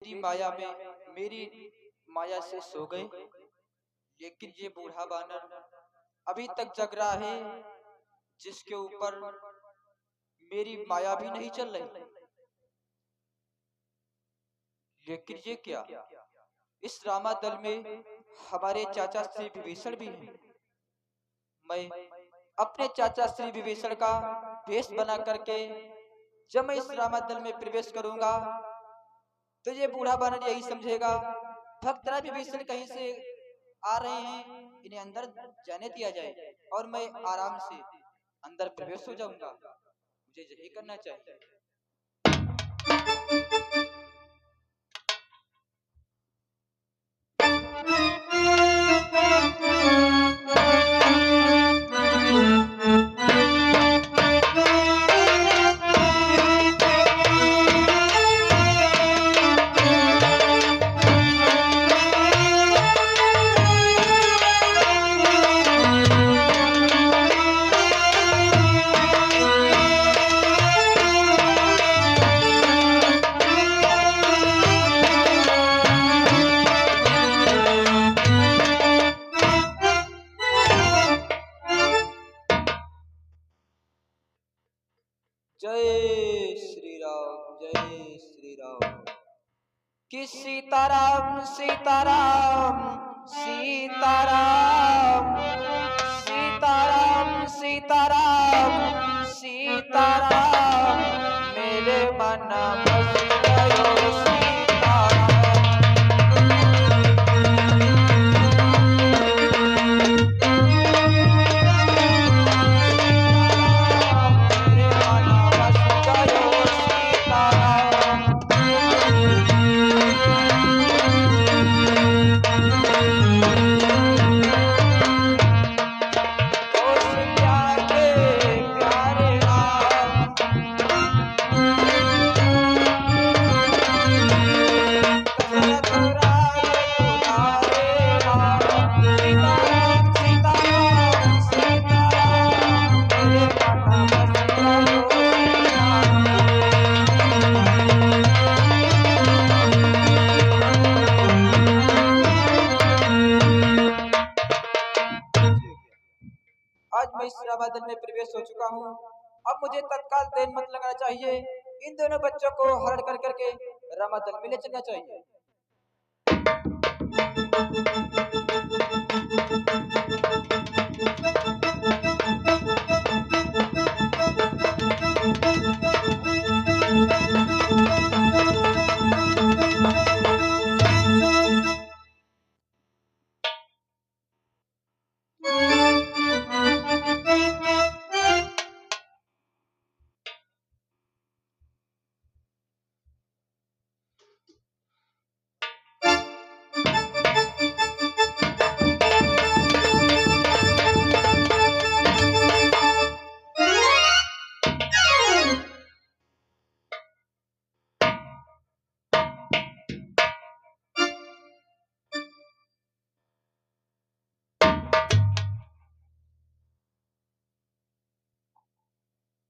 बेटी माया में मेरी माया से सो गए, लेकिन ये बूढ़ा बानर अभी तक जग रहा है, जिसके ऊपर मेरी माया भी नहीं चल रही। लेकिन ये क्या, इस रामादल में हमारे चाचा श्री विभीषण भी हैं। मैं अपने चाचा श्री विभीषण का वेश बना करके जब मैं इस रामादल में प्रवेश करूंगा तो ये बूढ़ा बानर यही समझेगा भक्तराज विभीषण कहीं से आ रहे हैं, इन्हें अंदर जाने दिया जाए और मैं आराम से अंदर प्रवेश हो जाऊंगा। मुझे यही करना चाहिए। जय श्री राम, जय श्री राम। कि सीताराम सीताराम सीताराम सीताराम सीताराम सीताराम, मेरे मन बस गयो सीताराम। आज मैं इस रामादल में प्रवेश हो चुका हूँ। अब मुझे तत्काल देर मत लगाना चाहिए, इन दोनों बच्चों को हरण कर करके रामादल में ले चलना चाहिए।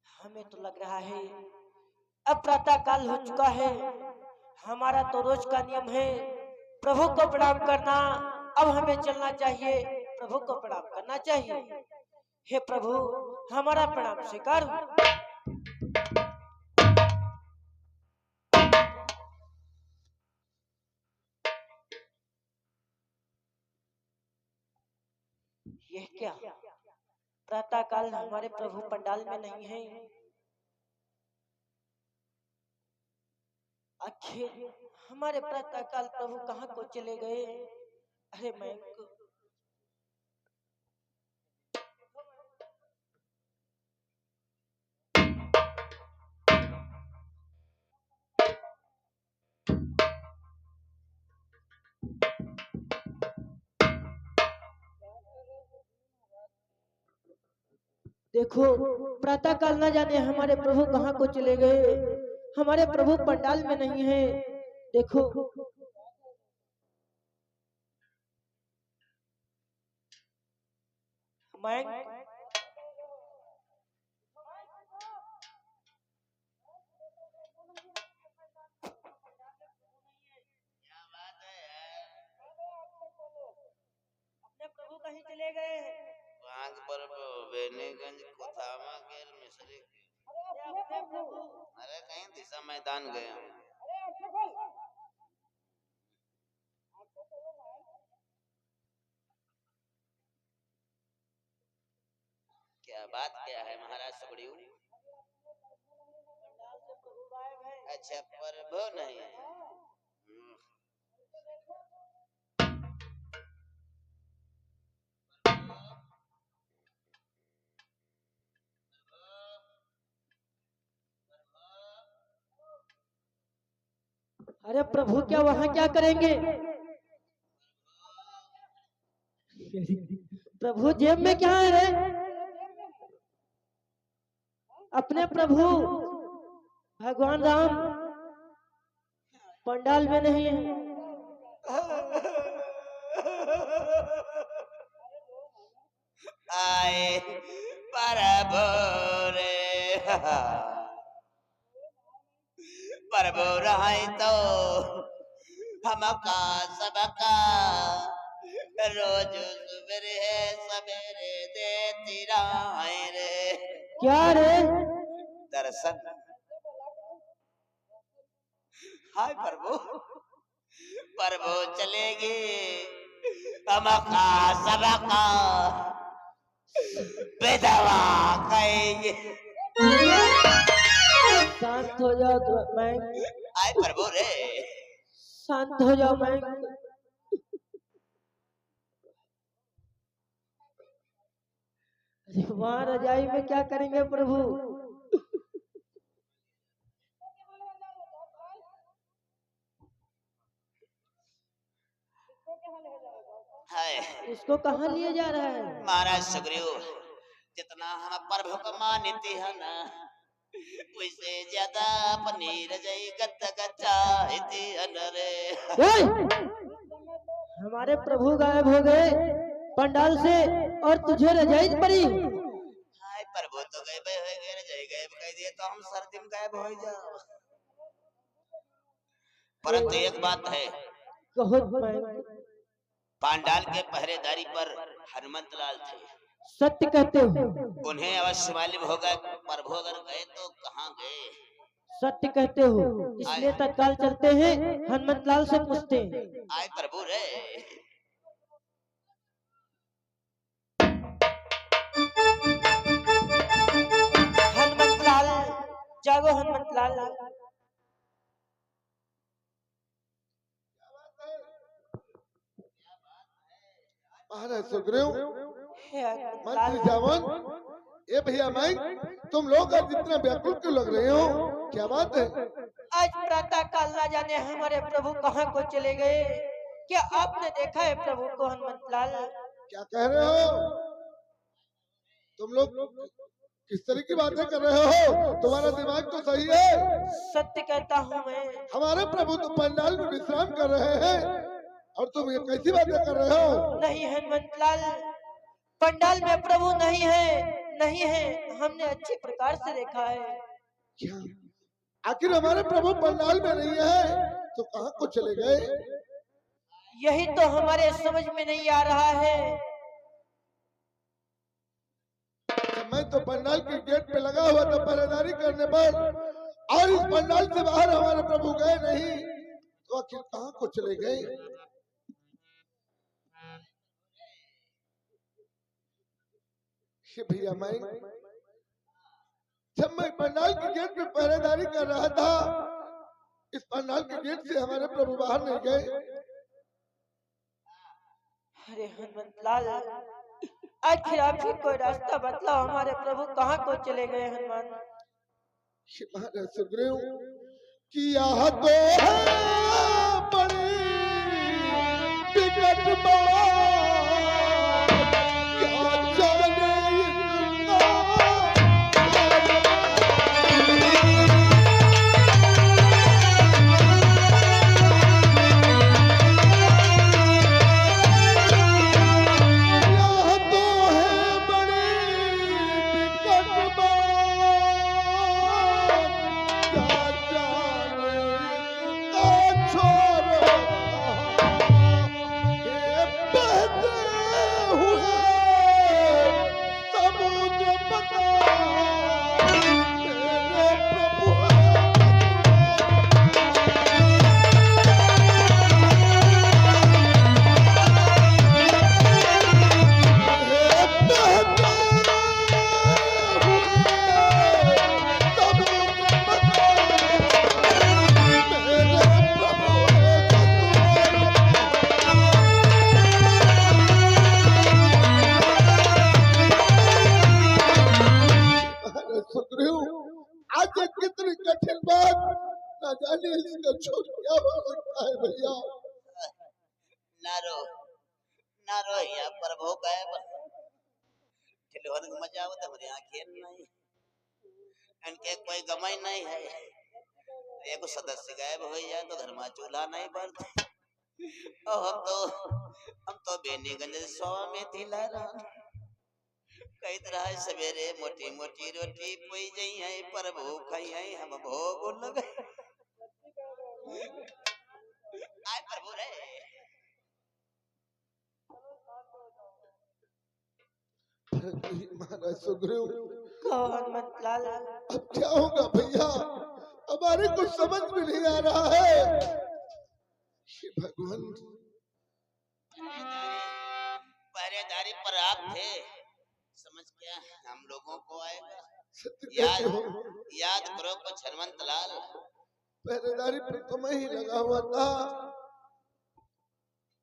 हमें तो लग रहा है अब प्रातः काल हो चुका है। हमारा तो रोज का नियम है प्रभु को प्रणाम करना। अब हमें चलना चाहिए, प्रभु को प्रणाम करना चाहिए। हे प्रभु, हमारा प्रणाम स्वीकार। यह क्या, प्रातः काल हमारे प्रभु पंडाल में नहीं है। आखिर हमारे प्रातः काल प्रभु कहाँ को चले गए? अरे मैं देखो, प्रातः काल न जाने हमारे प्रभु कहाँ को चले गए। हमारे प्रभु पंडाल में नहीं है। देखो, मैं चले गए? वांग पर बेनीगंज कोथामा के मिस्री। अपने प्रभु अरे कहीं दिशा मैदान गए हम। क्या बात क्या है महाराज सुग्रीव? अच्छा प्रभु नहीं है। अरे प्रभु क्या वहाँ क्या करेंगे? प्रभु जेब में क्या है रे? अपने प्रभु भगवान राम पंडाल में नहीं है। आए प्रभु रे प्रभु रहे तो हमका सबका रोज सवेरे देती राय रे। क्या रे? दर्शन। हाय प्रभु प्रभु चलेगी हमका सबका विधवा कहेंगे। शांत हो जाओ तो मैं। आए प्रभु रे शांत हो जाओ मैं। वहाँ रजाई में क्या करेंगे प्रभु? हाय इसको कहाँ लिए जा रहा है? महाराज सुग्रीव जितना हम प्रभु को मानते हैं ना वैसे ज्यादा अपनी रजाई गचाते हैं रे। हमारे प्रभु गायब हो गए पंडाल से और तुझे रजाई पड़ी। हाय प्रभु तो गायब हो गए रजाई गायब कह दिए तो हम सर्दी में गायब हो जाओ। परंतु एक बात है कहो पांडाल के पहरेदारी पर हनुमंत लाल थे। सत्य कहते हो? उन्हें अवश्य मालूम होगा प्रभु अगर गए तो कहाँ गए। सत्य कहते हो, इसलिए तत्काल चलते हैं हनुमंत लाल से पूछते हैं। आए प्रभु रे हनुमंत लाल जागो हनुमंत लाल। महाराज सुग्रीव मंत्री लाल जावन ये भैया मैं तुम लोग आज जितना व्याकुल क्यों लग रहे हो? क्या बात है? आज प्रातः काल ना जाने हमारे प्रभु कहाँ को चले गए। क्या आपने देखा है प्रभु को हनुमंत लाल? क्या कह रहे हो तुम लोग? किस तरह की बातें कर रहे हो? तुम्हारा दिमाग तो सही है। सत्य कहता हूँ मैं। हमारे प्रभु तो पंडाल में विश्राम कर रहे हैं और तुम ये कैसी बातें कर रहे हो? नहीं हनुमंत लाल पंडाल में प्रभु नहीं है, नहीं है, हमने अच्छी प्रकार से देखा है। क्या आखिर हमारे प्रभु पंडाल में नहीं है तो कहाँ को चले गए? यही तो हमारे समझ में नहीं आ रहा है। मैं तो पंडाल के गेट पे लगा हुआ था पहरेदारी करने पर और इस पंडाल से बाहर हमारे प्रभु गए नहीं तो आखिर कहाँ को चले गए? भैया मैं जब मैं पंडाल के गेट पे पहरेदारी कर रहा था इस पंडाल के गेट से हमारे प्रभु बाहर नहीं गए। अरे हनुमंत लाल आखिर आप ही कोई रास्ता बतलाओ, हमारे प्रभु कहाँ को चले गए? हनुमान महाराज सुग्रीव की यह तो है बड़ी विकट बात, क्या जाने भैया। नारो या प्रभु गए ठिलवन मजावत हमारे आंखें नहीं इनके कोई गमई नहीं है। एक सदस्य गायब हो जाए तो घर में चूल्हा नहीं बढ़ता। हम तो बेनीगंज सौ में थिला कई तरह सवेरे मोटी मोटी रोटी पोई जई है पर भूख है हम भोग लगे आय प्रभु रे। महाराज सुग्रीव कहो हनुमंतलाल। अब क्या होगा भैया, हमारे कुछ समझ में नहीं आ रहा है। हे भगवान, पहरेदारी पर आप थे, समझ क्या हम लोगों को आएगा। सत्य याद करो कुछ हनुमंतलाल। पहरेदारी पर तो मैं ही लगा हुआ था,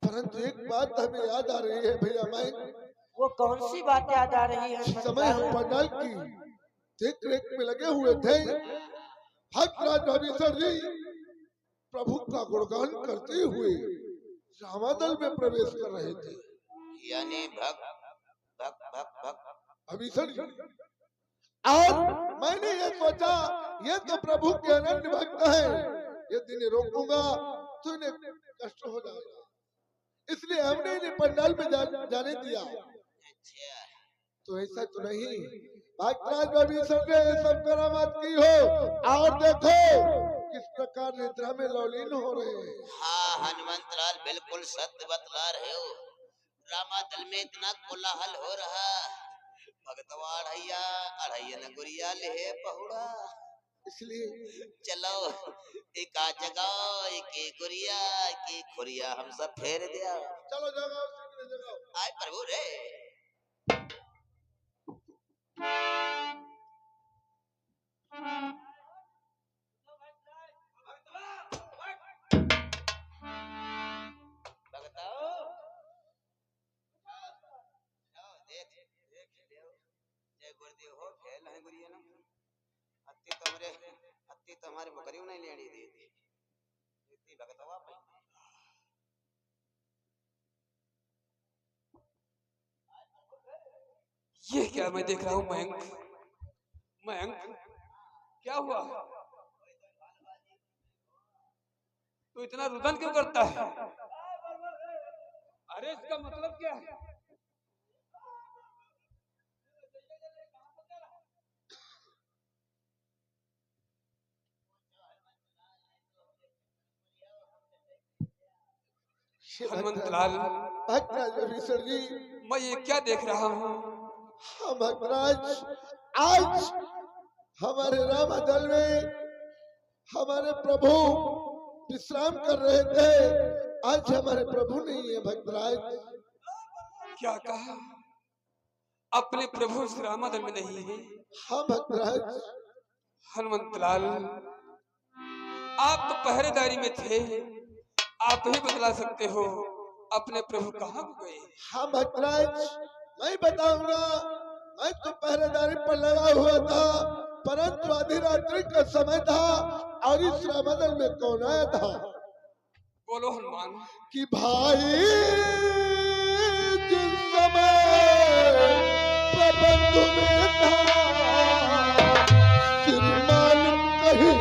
परंतु एक बात हमें याद आ रही है भैया। मैं वो कौन सी बात याद आ रही है समय हम पंडाल की देख रेख में लगे हुए थे। भक्तराज भविष्य जी प्रभु का गुणगान करते हुए रामादल में प्रवेश कर रहे थे। यानी भविष्य जी, और मैंने ये सोचा ये तो प्रभु के अनन्य भक्त है, यदि इन्हें रोकूंगा तो इन्हें कष्ट हो जाएगा, इसलिए हमने इन्हें पंडाल में जाने दिया। तो ऐसा तो नहीं, भक्तराज भविष्य ने सब करामात की हो और देखो किस प्रकार निद्रा में लौलीन हो रहे हैं। हाँ हनुमंतलाल बिल्कुल सत्य बतला रहे हो। रामादल में इतना कोलाहल हो रहा, भगतवा अढ़ैया न गुड़िया ले पहुड़ा, इसलिए चलो एक आ जगह एक गुड़िया की खुरिया हम सब फेर दिया। चलो जगाओ आय प्रभु रे। तुम्हारे बकरी नहीं लेनी दी इतनी भगतवा ये क्या मैं देख रहा हूँ मयंक क्या हुआ? तू इतना रुदन क्यों करता है? अरे इसका मतलब क्या है? हनुमंतलाल, भक्तराज जी, मैं ये क्या देख रहा हूँ? हाँ भक्तराज, आज हमारे रामादल में हमारे प्रभु विश्राम कर रहे थे, आज हमारे प्रभु नहीं है भक्तराज। क्या कहा? अपने प्रभु रामादल में नहीं है? हाँ भक्तराज। हनुमंतलाल, आप तो पहरेदारी में थे, आप ही बतला सकते हो अपने प्रभु कहाँ गए? हाँ भक्तराज, मैं बताऊंगा। मैं तो पहरेदारी पर लगा हुआ था, परंतु आधी रात्रि का समय था और इस रामादल में कौन आया था? बोलो हनुमान। कि भाई जिस समय प्रबंध में था, श्रीमान कहीं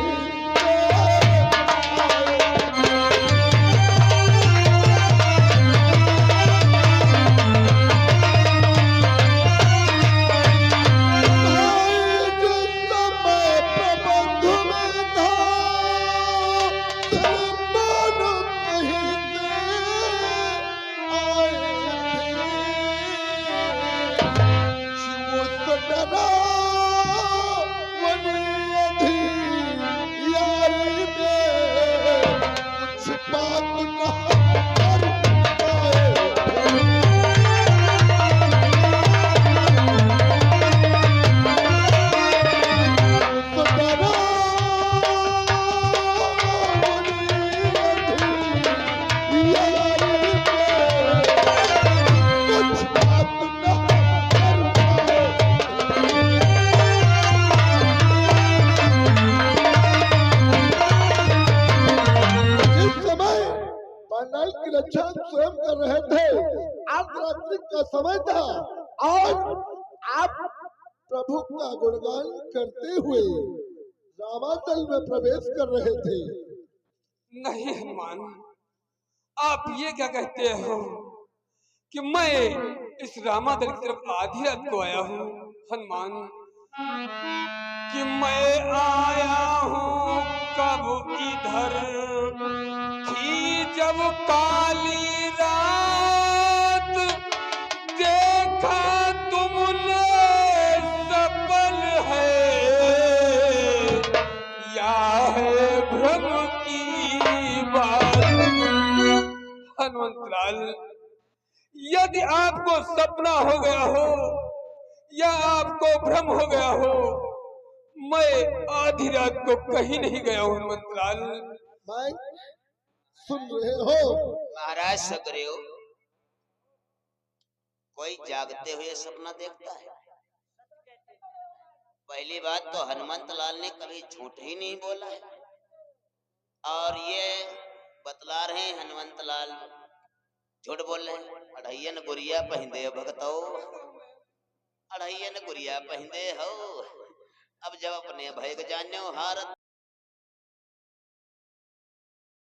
पांडाल की रक्षा हम स्वयं कर रहे थे। आज रात्रि का समय था और आप प्रभु का गुणगान करते हुए रामादल में प्रवेश कर रहे थे। नहीं हनुमान, आप ये क्या कहते हो कि मैं इस रामादल की तरफ आधी रात को आया हूँ? हनुमान, कि मैं आया हूँ कब इधर थी जब काली रात, देखा तुमने सफल है या है भ्रम की बात। हनुमंतलाल, यदि आपको सपना हो गया हो या आपको भ्रम हो गया हो, मैं आधी रात को कहीं नहीं गया हूँ। हनुमंतलाल, मैं सुन रहे हो? महाराज सुग्रीव, कोई जागते हुए सपना देखता है? पहली बात तो हनुमंत लाल ने कभी झूठ ही नहीं बोला है, और ये बतला रहे हैं हनुमंत लाल झूठ बोल रहे हैं। अढ़ैयन गुड़िया पहिंदे भगतो, अढ़ैयन गुड़िया पहिंदे हो, अब जब अपने भय जान्यो हारत